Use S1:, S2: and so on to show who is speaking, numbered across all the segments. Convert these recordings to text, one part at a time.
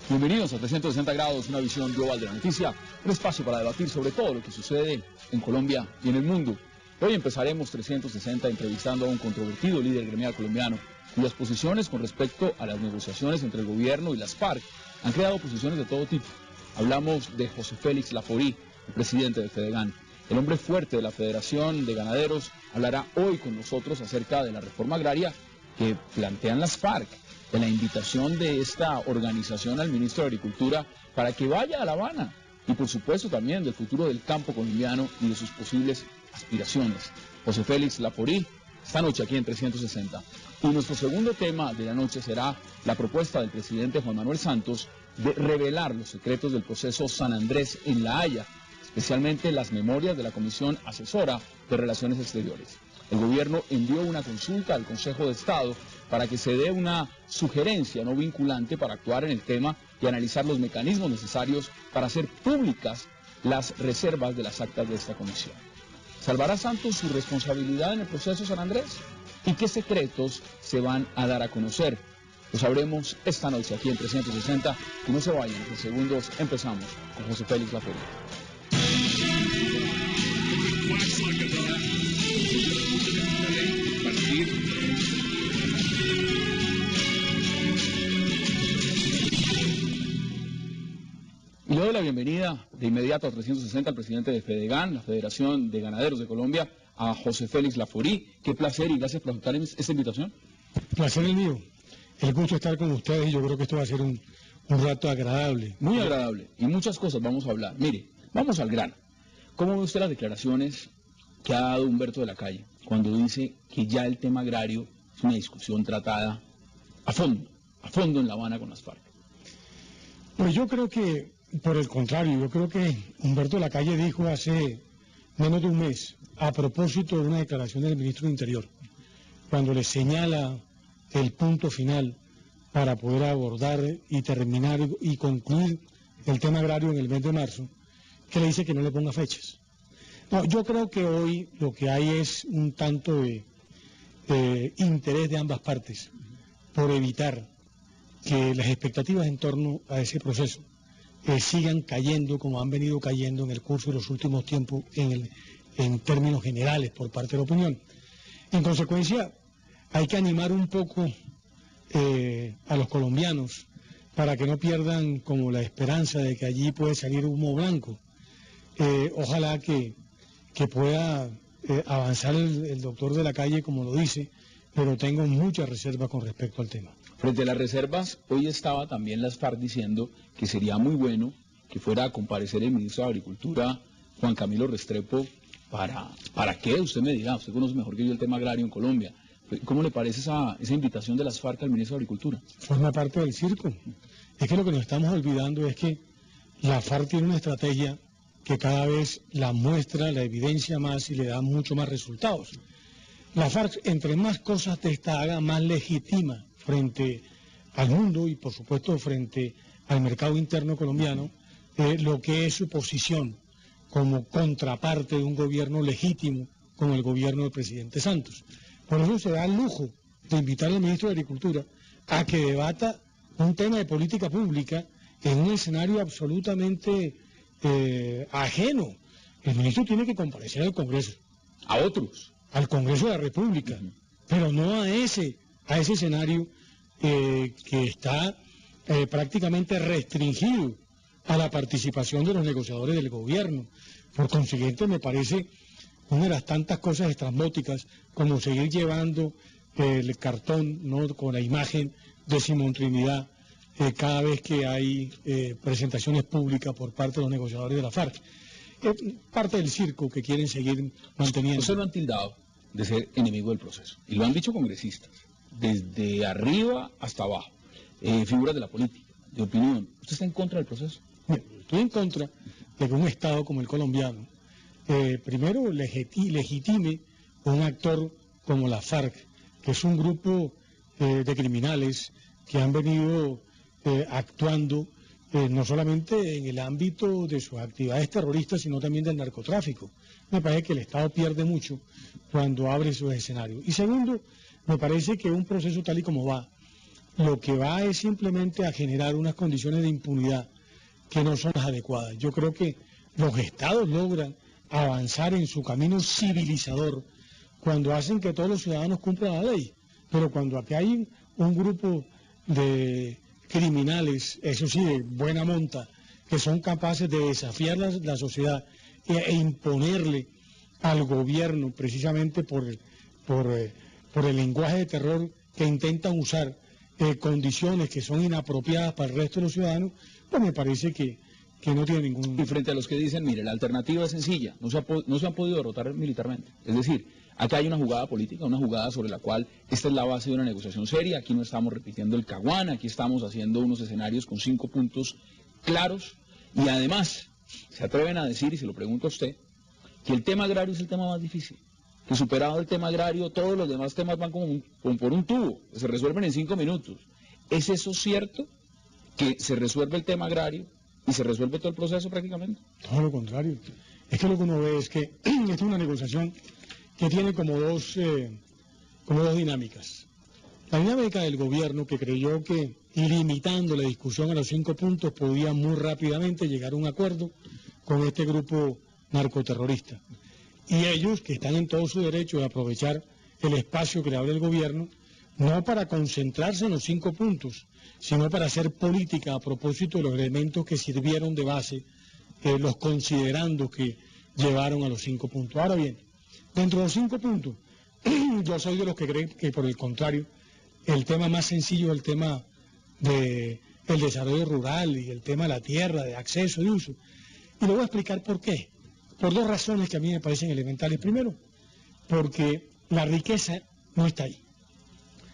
S1: Bienvenidos a 360 grados, una visión global de la noticia, un espacio para debatir sobre todo lo que sucede en Colombia y en el mundo. Hoy empezaremos 360 entrevistando a un controvertido líder gremial colombiano, cuyas posiciones con respecto a las negociaciones entre el gobierno y las FARC han creado posiciones de todo tipo. Hablamos de José Félix Laforí, el presidente de Fedegan. El hombre fuerte de la Federación de Ganaderos hablará hoy con nosotros acerca de la reforma agraria que plantean las FARC, de la invitación de esta organización al ministro de Agricultura para que vaya a La Habana y por supuesto también del futuro del campo colombiano y de sus posibles aspiraciones. José Félix Laforí, esta noche aquí en 360. Y nuestro segundo tema de la noche será la propuesta del presidente Juan Manuel Santos de revelar los secretos del proceso San Andrés en La Haya, especialmente las memorias de la Comisión Asesora de Relaciones Exteriores. El gobierno envió una consulta al Consejo de Estado para que se dé una sugerencia no vinculante para actuar en el tema y analizar los mecanismos necesarios para hacer públicas las reservas de las actas de esta comisión. ¿Salvará Santos su responsabilidad en el proceso San Andrés? ¿Y qué secretos se van a dar a conocer? Lo sabremos esta noche aquí en 360 y no se vayan, en segundos empezamos con José Félix Laforí. Y le doy la bienvenida de inmediato a 360 al presidente de Fedegan, la Federación de Ganaderos de Colombia, a José Félix Laforí. Qué placer y gracias por aceptar esta invitación.
S2: Placer el mío. El gusto de estar con ustedes y yo creo que esto va a ser un rato agradable.
S1: Muy agradable. Y muchas cosas vamos a hablar. Mire, vamos al grano. ¿Cómo ve usted las declaraciones que ha dado Humberto de la Calle cuando dice que ya el tema agrario es una discusión tratada a fondo en La Habana con las FARC?
S2: Pues yo creo que, por el contrario, yo creo que Humberto de la Calle dijo hace menos de un mes, a propósito de una declaración del ministro de Interior, cuando le señala el punto final para poder abordar y terminar y concluir el tema agrario en el mes de marzo, que le dice que no le ponga fechas. No, yo creo que hoy lo que hay es un tanto de interés de ambas partes por evitar que las expectativas en torno a ese proceso sigan cayendo como han venido cayendo en el curso de los últimos tiempos en términos generales por parte de la opinión. En consecuencia, hay que animar un poco a los colombianos para que no pierdan como la esperanza de que allí puede salir humo blanco. Ojalá que pueda avanzar el doctor de la Calle como lo dice, pero tengo muchas reservas con respecto al tema.
S1: Frente a las reservas, hoy estaba también las FARC diciendo que sería muy bueno que fuera a comparecer el ministro de Agricultura, Juan Camilo Restrepo, ¿para qué? Usted me dirá, usted conoce mejor que yo el tema agrario en Colombia. ¿Cómo le parece esa invitación de las FARC al ministro de Agricultura?
S2: Forma parte del circo. Es que lo que nos estamos olvidando es que la FARC tiene una estrategia que cada vez la muestra, la evidencia más y le da mucho más resultados. La FARC, entre más cosas de esta haga, más legitima frente al mundo y por supuesto frente al mercado interno colombiano, lo que es su posición como contraparte de un gobierno legítimo como el gobierno del presidente Santos. Por eso se da el lujo de invitar al ministro de Agricultura a que debata un tema de política pública en un escenario absolutamente ajeno. El ministro tiene que comparecer al Congreso.
S1: ¿A otros?
S2: Al Congreso de la República, pero no a ese escenario que está prácticamente restringido a la participación de los negociadores del gobierno. Por consiguiente, me parece una de las tantas cosas estrambóticas como seguir llevando el cartón, ¿no?, con la imagen de Simón Trinidad cada vez que hay presentaciones públicas por parte de los negociadores de la FARC. Parte del circo que quieren seguir manteniendo.
S1: Usted lo han tildado de ser enemigo del proceso, y lo han dicho congresistas, desde arriba hasta abajo, figuras de la política, de opinión. ¿Usted está en contra del proceso?
S2: Estoy en contra de que un Estado como el colombiano, primero legitime un actor como la FARC, que es un grupo de criminales que han venido actuando no solamente en el ámbito de sus actividades terroristas, sino también del narcotráfico. Me parece que el Estado pierde mucho cuando abre esos escenarios. Y segundo, me parece que un proceso tal y como va, lo que va es simplemente a generar unas condiciones de impunidad que no son las adecuadas. Yo creo que los Estados logran avanzar en su camino civilizador cuando hacen que todos los ciudadanos cumplan la ley. Pero cuando aquí hay un grupo de criminales, eso sí, de buena monta, que son capaces de desafiar la sociedad e imponerle al gobierno, precisamente por el lenguaje de terror que intentan usar, condiciones que son inapropiadas para el resto de los ciudadanos, pues me parece que no tiene ningún...
S1: Y frente a los que dicen, mire, la alternativa es sencilla, no se han podido derrotar militarmente. Es decir, acá hay una jugada política, una jugada sobre la cual esta es la base de una negociación seria. Aquí no estamos repitiendo el Caguán, aquí estamos haciendo unos escenarios con 5 puntos claros. Y además, se atreven a decir, y se lo pregunto a usted, que el tema agrario es el tema más difícil. Que superado el tema agrario, todos los demás temas van como por un tubo, que se resuelven en 5 minutos. ¿Es eso cierto? ¿Que se resuelve el tema agrario y se resuelve todo el proceso prácticamente?
S2: Todo lo contrario. Es que lo que uno ve es que esta es una negociación que tiene como dos dinámicas. La dinámica del gobierno, que creyó que limitando la discusión a los 5 puntos podía muy rápidamente llegar a un acuerdo con este grupo narcoterrorista. Y ellos, que están en todo su derecho de aprovechar el espacio que le abre el gobierno, no para concentrarse en los 5 puntos, sino para hacer política a propósito de los elementos que sirvieron de base, los considerandos que llevaron a los 5 puntos. Ahora bien, dentro de los 5 puntos, yo soy de los que creen que, por el contrario, el tema más sencillo es el tema del desarrollo rural y el tema de la tierra, de acceso, de uso. Y le voy a explicar por qué. Por 2 razones que a mí me parecen elementales. Primero, porque la riqueza no está ahí.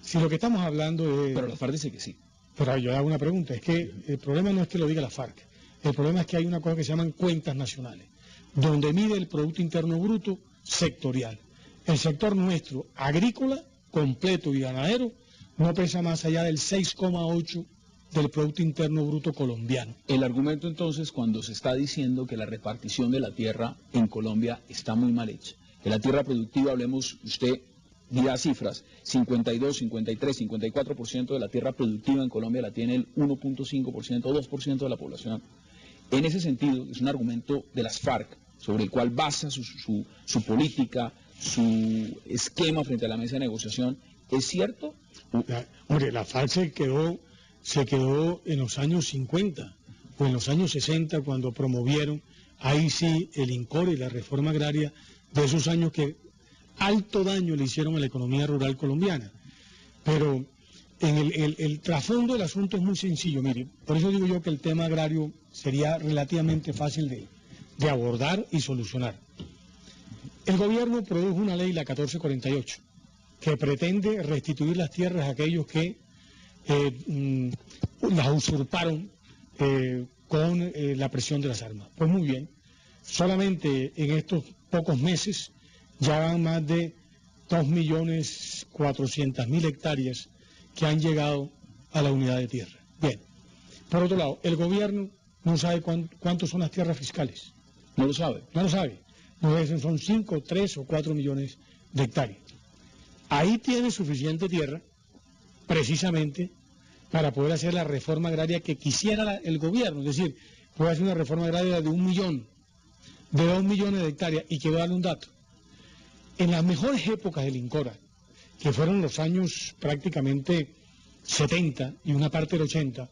S2: Si lo que estamos hablando es...
S1: Pero la FARC dice que sí.
S2: Pero yo hago una pregunta, es que el problema no es que lo diga la FARC, el problema es que hay una cosa que se llaman cuentas nacionales, donde mide el Producto Interno Bruto sectorial. El sector nuestro, agrícola, completo y ganadero, no pesa más allá del 6,8% del Producto Interno Bruto colombiano.
S1: El argumento entonces, cuando se está diciendo que la repartición de la tierra en Colombia está muy mal hecha, que la tierra productiva, hablemos, usted dirá cifras, 52, 53, 54% de la tierra productiva en Colombia la tiene el 1.5% o 2% de la población. En ese sentido, es un argumento de las FARC, sobre el cual basa su política, su esquema frente a la mesa de negociación. ¿Es cierto?
S2: Hombre, la FARC se quedó en los años 50 o en los años 60 cuando promovieron, ahí sí, el INCOR y la reforma agraria de esos años que alto daño le hicieron a la economía rural colombiana. Pero en el trasfondo del asunto es muy sencillo, mire, por eso digo yo que el tema agrario sería relativamente fácil de abordar y solucionar. El gobierno produjo una ley, la 1448, que pretende restituir las tierras a aquellos que las usurparon con la presión de las armas. Pues muy bien, solamente en estos pocos meses ya van más de 2.400.000 hectáreas que han llegado a la unidad de tierra. Bien, por otro lado, el gobierno no sabe cuántos son las tierras fiscales.
S1: No lo sabe.
S2: No lo sabe. No dicen son 5, 3 o 4 millones de hectáreas. Ahí tiene suficiente tierra, precisamente, para poder hacer la reforma agraria que quisiera el gobierno. Es decir, puede hacer una reforma agraria de 1 millón, de 2 millones de hectáreas. Y quiero darle un dato. En las mejores épocas del INCORA, que fueron los años prácticamente 70 y una parte del 80,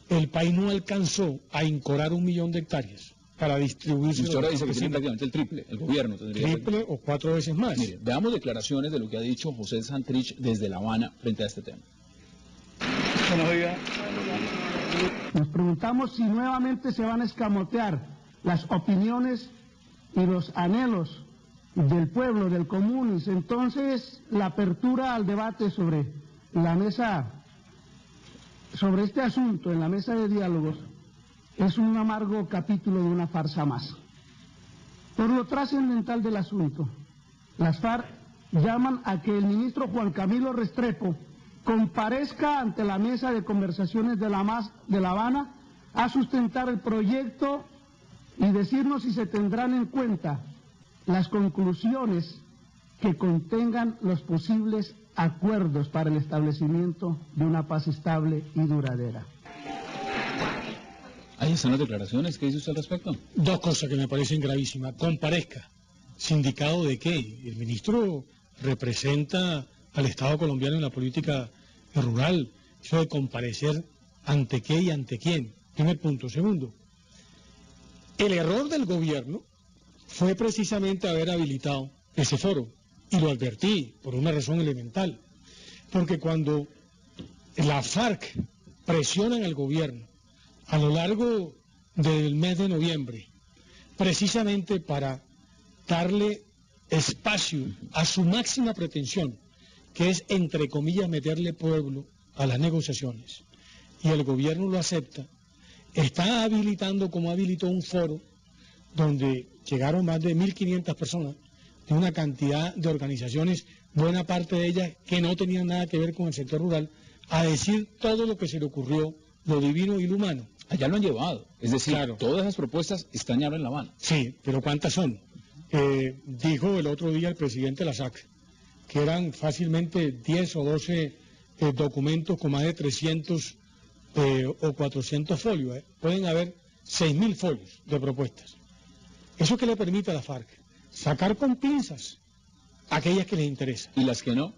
S2: el país no alcanzó a incorar 1 millón de hectáreas para distribuirse.
S1: Usted ahora dice que tiene prácticamente el triple, el gobierno tendría
S2: triple o 4 veces más.
S1: Mire, veamos declaraciones de lo que ha dicho José Santrich desde La Habana frente a este tema.
S3: Buenos días. Nos preguntamos si nuevamente se van a escamotear las opiniones y los anhelos del pueblo, del común. Entonces, la apertura al debate sobre la mesa, sobre este asunto en la mesa de diálogos, es un amargo capítulo de una farsa más. Por lo trascendental del asunto, las FARC llaman a que el ministro Juan Camilo Restrepo comparezca ante la mesa de conversaciones de La Habana a sustentar el proyecto y decirnos si se tendrán en cuenta las conclusiones que contengan los posibles acuerdos para el establecimiento de una paz estable y duradera.
S1: ¿Ahí están las declaraciones? ¿Qué dice usted al respecto?
S2: Dos cosas que me parecen gravísimas. Comparezca. ¿Sindicado de qué? El ministro representa al Estado colombiano en la política rural. Eso de comparecer, ¿ante qué y ante quién? Primer punto. Segundo, el error del gobierno fue precisamente haber habilitado ese foro. Y lo advertí por una razón elemental. Porque cuando la FARC presionan al gobierno a lo largo del mes de noviembre, precisamente para darle espacio a su máxima pretensión, que es, entre comillas, meterle pueblo a las negociaciones, y el gobierno lo acepta, está habilitando, como habilitó, un foro donde llegaron más de 1.500 personas, de una cantidad de organizaciones, buena parte de ellas que no tenían nada que ver con el sector rural, a decir todo lo que se le ocurrió, lo divino y lo humano.
S1: Allá lo han llevado, es decir,
S2: claro,
S1: todas esas propuestas están ya en La Habana.
S2: Sí, pero ¿cuántas son? Dijo el otro día el presidente de la SAC que eran fácilmente 10 o 12 documentos con más de 300 o 400 folios. Pueden haber 6.000 folios de propuestas. ¿Eso qué le permite a la FARC? Sacar con pinzas aquellas que les interesan.
S1: ¿Y las que no?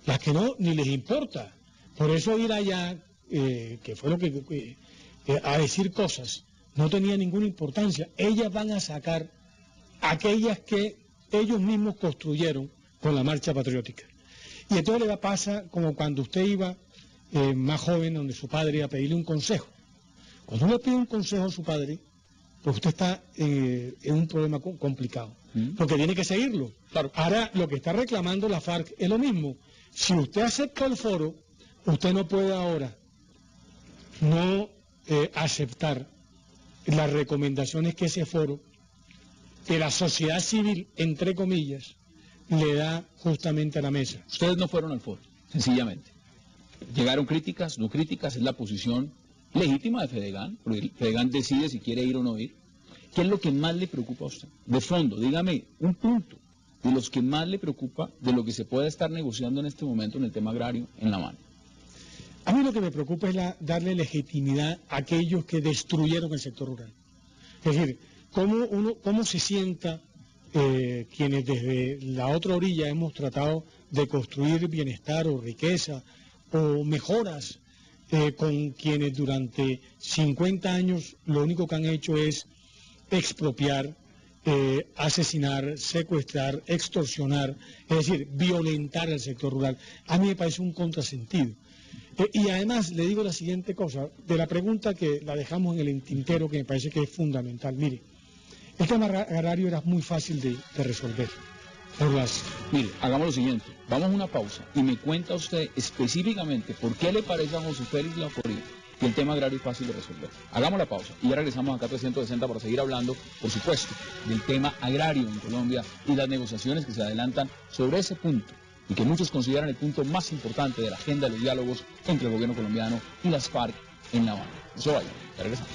S2: Las que no, ni les importa. Por eso ir allá, que fue lo que a decir cosas, no tenía ninguna importancia. Ellas van a sacar aquellas que ellos mismos construyeron con la marcha patriótica. Y entonces le pasa como cuando usted iba más joven, donde su padre iba a pedirle un consejo. Cuando uno pide un consejo a su padre, pues usted está en un problema complicado, porque tiene que seguirlo.
S1: Claro.
S2: Ahora, lo que está reclamando la FARC es lo mismo. Si usted acepta el foro, usted no puede ahora no aceptar las recomendaciones que ese foro, que la sociedad civil, entre comillas, le da justamente a la mesa.
S1: Ustedes no fueron al foro, sencillamente. Llegaron críticas, no críticas, es la posición legítima de Fedegan, porque Fedegan decide si quiere ir o no ir. ¿Qué es lo que más le preocupa a usted? De fondo, dígame un punto de los que más le preocupa de lo que se puede estar negociando en este momento en el tema agrario en La Habana.
S2: A mí lo que me preocupa es darle legitimidad a aquellos que destruyeron el sector rural. Es decir, cómo se sienta quienes desde la otra orilla hemos tratado de construir bienestar o riqueza o mejoras con quienes durante 50 años lo único que han hecho es expropiar, asesinar, secuestrar, extorsionar, es decir, violentar el sector rural. A mí me parece un contrasentido. Y además le digo la siguiente cosa, de la pregunta que la dejamos en el tintero, que me parece que es fundamental. Mire, el tema agrario era muy fácil de resolver.
S1: Mire, hagamos lo siguiente, vamos a una pausa y me cuenta usted específicamente por qué le parece a José Félix Laforía que el tema agrario es fácil de resolver. Hagamos la pausa y ya regresamos acá a 360 para seguir hablando, por supuesto, del tema agrario en Colombia y las negociaciones que se adelantan sobre ese punto y que muchos consideran el punto más importante de la agenda de los diálogos entre el gobierno colombiano y las FARC en La Habana. Eso vaya, ya regresamos.